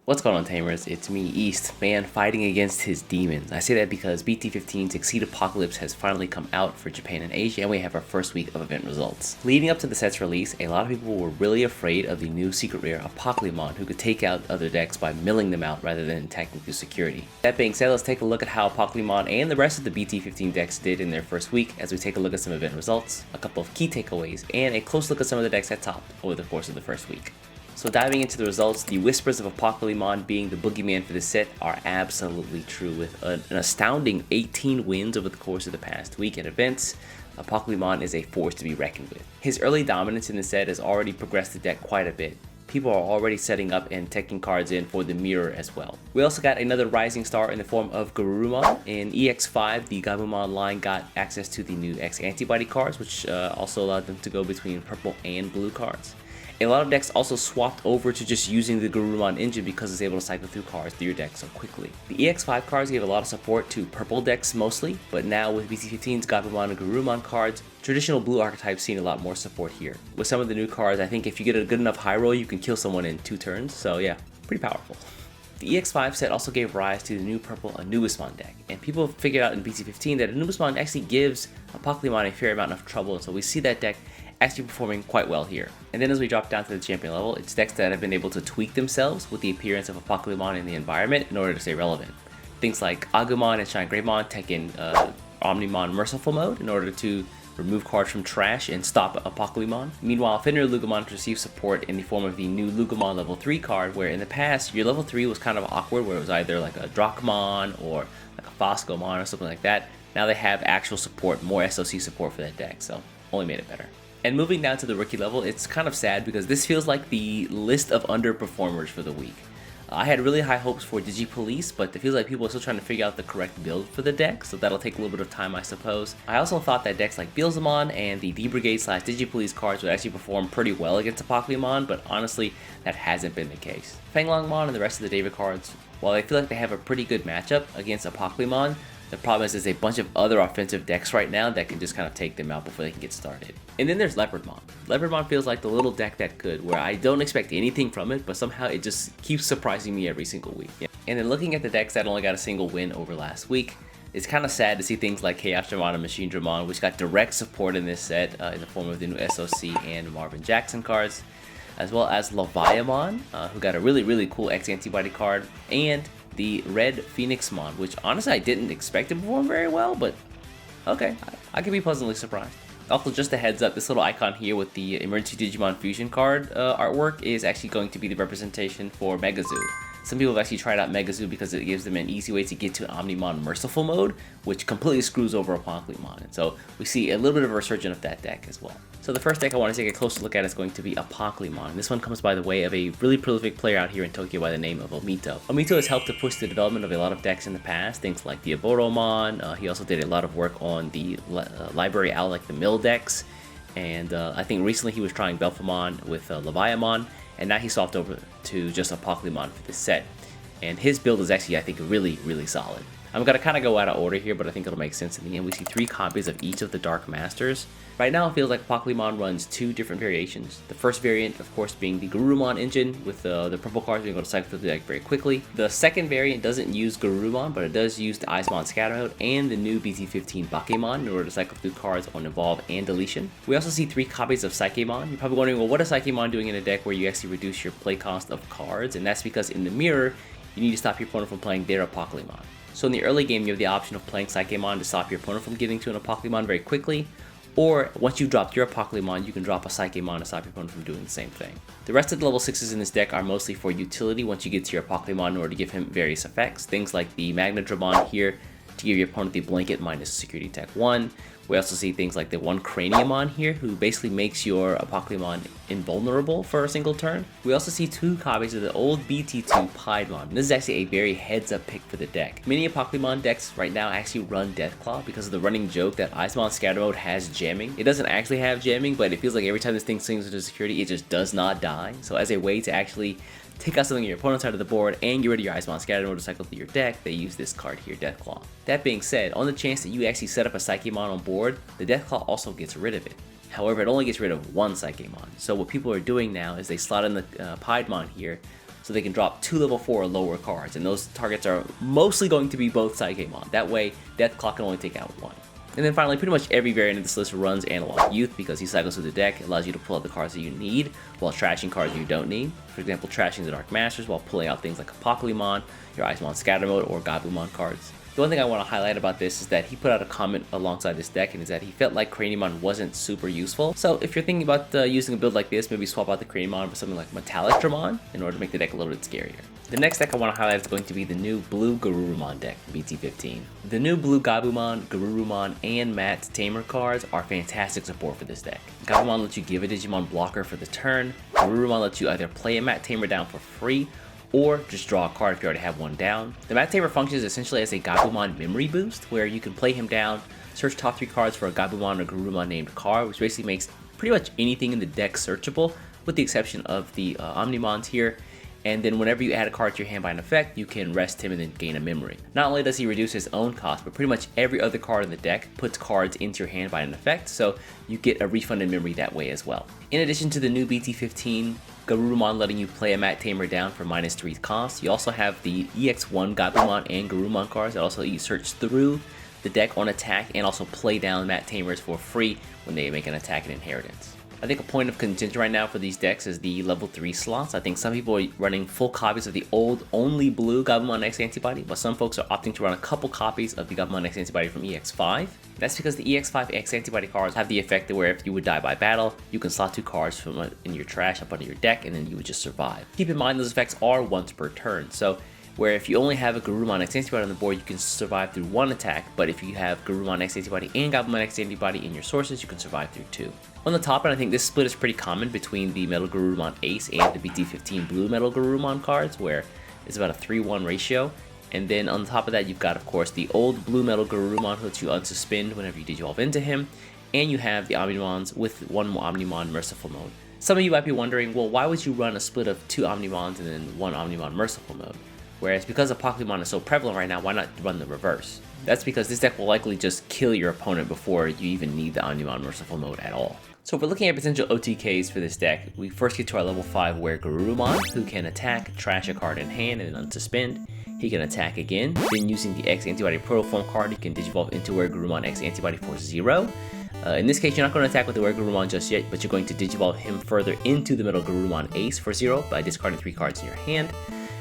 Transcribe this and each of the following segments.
What's going on, Tamers? It's me, East, man fighting against his demons. I say that because BT15's Exceed Apocalypse has finally come out for Japan and Asia, and we have our first week of event results. Leading up to the set's release, a lot of people were really afraid of the new secret rare Apocalymon, who could take out other decks by milling them out rather than attacking through security. That being said, let's take a look at how Apocalymon and the rest of the BT15 decks did in their first week as we take a look at some event results, a couple of key takeaways, and a close look at some of the decks that topped over the course of the first week. So diving into the results, the whispers of Apocalymon being the boogeyman for this set are absolutely true, with an astounding 18 wins over the course of the past week at events. Apocalymon is a force to be reckoned with. His early dominance in the set has already progressed the deck quite a bit. People are already setting up and taking cards in for the mirror as well. We also got another rising star in the form of Garurumon. In EX5, the Gabumon line got access to the new X antibody cards, which also allowed them to go between purple and blue cards. A lot of decks also swapped over to just using the Garurumon engine because it's able to cycle through cards through your deck so quickly. The EX5 cards gave a lot of support to purple decks mostly, but now with BT15's Gabumon and Garurumon cards, traditional blue archetypes seen a lot more support here. With some of the new cards, I think if you get a good enough high roll, you can kill someone in 2 turns, so yeah, pretty powerful. The EX5 set also gave rise to the new purple Anubismon deck, and people figured out in BT15 that Anubismon actually gives Apocalymon a fair amount of trouble, so we see that deck actually performing quite well here. And then as we drop down to the champion level, it's decks that have been able to tweak themselves with the appearance of Apocalymon in the environment in order to stay relevant. Things like Agumon and Shine Greymon take in Omnimon Merciful mode in order to remove cards from trash and stop Apocalymon. Meanwhile, Fenrir Lugumon received support in the form of the new Lugumon level 3 card, where in the past, your level 3 was kind of awkward, where it was either like a Drachmon or like a Foscomon or something like that. Now they have actual support, more SOC support for that deck, so only made it better. And moving down to the rookie level, it's kind of sad because this feels like the list of underperformers for the week. I had really high hopes for Digipolice, but it feels like people are still trying to figure out the correct build for the deck, so that'll take a little bit of time, I suppose. I also thought that decks like Beelzemon and the D-Brigade / Digipolice cards would actually perform pretty well against Apocalymon, but honestly, that hasn't been the case. Fanglongmon and the rest of the David cards, while I feel like they have a pretty good matchup against Apocalymon, the problem is there's a bunch of other offensive decks right now that can just kind of take them out before they can get started. And then there's Leopardmon. Leopardmon feels like the little deck that could, where I don't expect anything from it, but somehow it just keeps surprising me every single week. Yeah. And then looking at the decks that only got a single win over last week, it's kind of sad to see things like Chaos Dramon and Machine Dramon, which got direct support in this set in the form of the new SOC and Marvin Jackson cards, as well as Leviamon, who got a really cool X antibody card, and the red Phoenixmon, which honestly I didn't expect to perform very well, but okay, I can be pleasantly surprised. Also, just a heads up, this little icon here with the Emergency Digimon Fusion card artwork is actually going to be the representation for Megazoo. Some people have actually tried out Megazoo because it gives them an easy way to get to Omnimon Merciful mode, which completely screws over Apocalymon, and so we see a little bit of a resurgence of that deck as well. So the first deck I want to take a closer look at is going to be Apocalymon. This one comes by the way of a really prolific player out here in Tokyo by the name of Omito. Omito has helped to push the development of a lot of decks in the past, things like the Aboromon. He also did a lot of work on the Library Owl, like the Mill decks, and I think recently he was trying Belphemon with Leviamon, and now he swapped over to just Apocalymon for this set. And his build is actually, I think, really solid. I'm gonna kind of go out of order here, but I think it'll make sense in the end. We see 3 copies of each of the Dark Masters. Right now, it feels like Apocalymon runs 2 different variations. The first variant, of course, being the Garurumon engine, with the purple cards being able to cycle through the deck very quickly. The second variant doesn't use Garurumon, but it does use the Icemon Scatter Mode and the new BT15 Bakemon in order to cycle through cards on Evolve and Deletion. We also see 3 copies of Psychemon. You're probably wondering, well, what is Psychemon doing in a deck where you actually reduce your play cost of cards? And that's because in the mirror, you need to stop your opponent from playing their Apocalymon. So in the early game, you have the option of playing Psychemon to stop your opponent from getting to an Apocalymon very quickly, or once you've dropped your Apocalymon, you can drop a Psychemon to stop your opponent from doing the same thing. The rest of the level 6s in this deck are mostly for utility once you get to your Apocalymon in order to give him various effects, things like the Magna Dramon here to give your opponent the blanket minus security tech 1. We also see things like the one Craniumon here, who basically makes your Apocalymon invulnerable for a single turn. We also see 2 copies of the old BT2 Piedmon. This is actually a very heads-up pick for the deck. Many Apocalymon decks right now actually run Deathclaw because of the running joke that Icemon Scatter Mode has jamming. It doesn't actually have jamming, but it feels like every time this thing swings into security, it just does not die. So as a way to actually take out something on your opponent's side of the board and get rid of your Icemon Scatter in order to cycle through your deck, they use this card here, Deathclaw. That being said, on the chance that you actually set up a Psychemon on board, the Deathclaw also gets rid of it. However, it only gets rid of one Psychemon. So what people are doing now is they slot in the Piedmon here so they can drop 2 level 4 or lower cards, and those targets are mostly going to be both Psychemon. That way, Death Clock can only take out 1. And then finally, pretty much every variant of this list runs Analog Youth because he cycles through the deck. It allows you to pull out the cards that you need while trashing cards you don't need. For example, trashing the Dark Masters while pulling out things like Apocalymon, your Icemon Scatter Mode, or Gabumon cards. The one thing I want to highlight about this is that he put out a comment alongside this deck, and is that he felt like Craniumon wasn't super useful. So if you're thinking about using a build like this, maybe swap out the Craniumon for something like Metallic Dramon in order to make the deck a little bit scarier. The next deck I want to highlight is going to be the new Blue Garurumon deck, BT15. The new Blue Gabumon, Garurumon, and Matt Tamer cards are fantastic support for this deck. Gabumon lets you give a Digimon blocker for the turn. Garurumon lets you either play a Matt Tamer down for free, or just draw a card if you already have one down. The Matt Tamer functions essentially as a Gabumon memory boost, where you can play him down, search top 3 cards for a Gabumon or Garurumon named card, which basically makes pretty much anything in the deck searchable, with the exception of the Omnimons here. And then whenever you add a card to your hand by an effect, you can rest him and then gain a memory. Not only does he reduce his own cost, but pretty much every other card in the deck puts cards into your hand by an effect, so you get a refunded memory that way as well. In addition to the new BT15 Garurumon letting you play a Matt Tamer down for -3 cost, you also have the EX1 Gabumon and Garurumon cards that also let you search through the deck on attack and also play down Matt Tamers for free when they make an attack and inheritance. I think a point of contention right now for these decks is the level 3 slots. I think some people are running full copies of the old only blue Gabumon X antibody, but some folks are opting to run a couple copies of the Gabumon X antibody from EX5. That's because the EX5 X antibody cards have the effect that where if you would die by battle, you can slot 2 cards from in your trash up onto your deck and then you would just survive. Keep in mind those effects are once per turn, so where if you only have a Garurumon X antibody on the board, you can survive through 1 attack, but if you have Garurumon X antibody and Gabumon X antibody in your sources, you can survive through 2. On the top end, I think this split is pretty common between the Metal Garurumon Ace and the BT15 Blue Metal Garurumon cards, where it's about a 3-1 ratio. And then on top of that, you've got, of course, the old Blue Metal Garurumon who lets you unsuspend whenever you digivolve into him, and you have the Omnimons with 1 Omnimon Merciful mode. Some of you might be wondering, well, why would you run a split of 2 Omnimons and then 1 Omnimon Merciful mode? Whereas because Apocalymon is so prevalent right now, why not run the reverse? That's because this deck will likely just kill your opponent before you even need the Omnimon Merciful mode at all. So if we're looking at potential OTKs for this deck, we first get to our level 5 Were Garurumon, who can attack, trash a card in hand, and then unsuspend. He can attack again. Then using the X Antibody Protoform card, he can digivolve into Were Garurumon X Antibody for 0. In this case, you're not going to attack with the Were Garurumon just yet, but you're going to digivolve him further into the Metal Garurumon Ace for 0 by discarding 3 cards in your hand.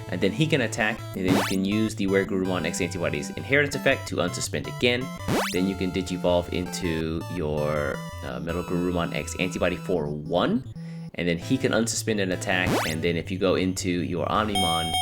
And then he can attack, and then you can use the Were Garurumon X Antibody's Inheritance effect to unsuspend again. Then you can digivolve into your Metal Garurumon X Antibody for 1, and then he can unsuspend an attack, and then if you go into your Omnimon,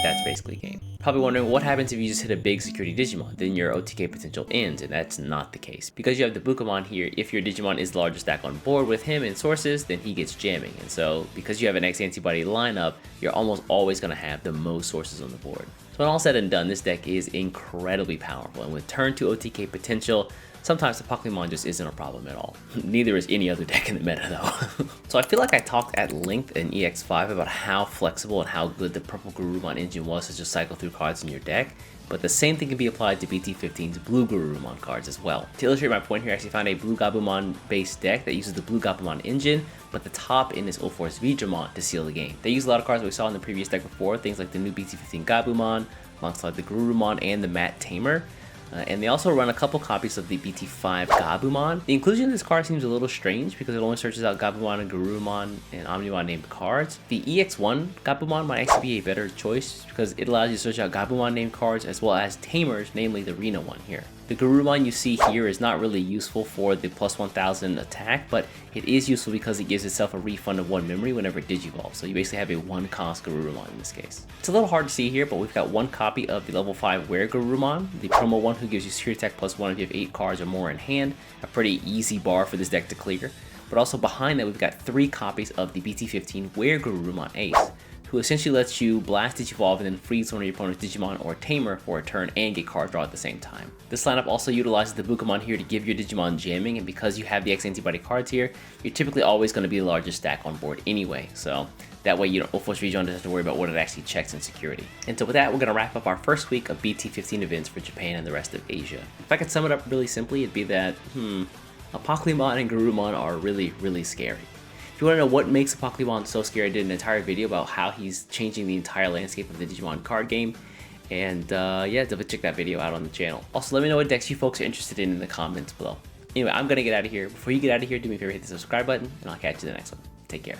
that's basically game. Probably wondering what happens if you just hit a big security Digimon, then your OTK potential ends, and that's not the case. Because you have the Bukamon here, if your Digimon is the largest stack on board with him in sources, then he gets jamming. And so, because you have an X Antibody lineup, you're almost always going to have the most sources on the board. So when all said and done, this deck is incredibly powerful, and with turn 2 OTK potential, sometimes the Pokemon just isn't a problem at all. Neither is any other deck in the meta though. So I feel like I talked at length in EX5 about how flexible and how good the Purple Garurumon engine was to just cycle through cards in your deck, but the same thing can be applied to BT15's Blue Garurumon cards as well. To illustrate my point here, I actually found a Blue Gabumon based deck that uses the Blue Gabumon engine, but the top end is Ulforce Digimon to seal the game. They use a lot of cards that we saw in the previous deck before, things like the new BT15 Gabumon, alongside the Garurumon and the Matt Tamer. And they also run a couple copies of the BT5 Gabumon. The inclusion of this card seems a little strange because it only searches out Gabumon and Garurumon and Omnimon named cards. The EX1 Gabumon might actually be a better choice because it allows you to search out Gabumon named cards as well as Tamers, namely the Rena one here. The Garurumon you see here is not really useful for the plus 1000 attack, but it is useful because it gives itself a refund of 1 memory whenever it digivolves. So you basically have a 1 cost Garurumon in this case. It's a little hard to see here, but we've got 1 copy of the level 5 Were Garurumon, the promo one who gives you security attack plus 1 if you have 8 cards or more in hand. A pretty easy bar for this deck to clear. But also behind that, we've got 3 copies of the BT15 Were Garurumon Ace, who essentially lets you blast Digivolve and then freeze one of your opponent's Digimon or Tamer for a turn and get card draw at the same time. This lineup also utilizes the Bukamon here to give your Digimon jamming, and because you have the X Antibody cards here, you're typically always going to be the largest stack on board anyway, so that way you don't Ulforce Digimon doesn't have to worry about what it actually checks in security. And so with that, we're going to wrap up our first week of BT15 events for Japan and the rest of Asia. If I could sum it up really simply, it'd be that, Apocalymon and Garurumon are really, really scary. If you want to know what makes Apocalymon so scary, I did an entire video about how he's changing the entire landscape of the Digimon card game. And yeah, definitely check that video out on the channel. Also, let me know what decks you folks are interested in the comments below. Anyway, I'm going to get out of here. Before you get out of here, do me a favor, hit the subscribe button, and I'll catch you in the next one. Take care.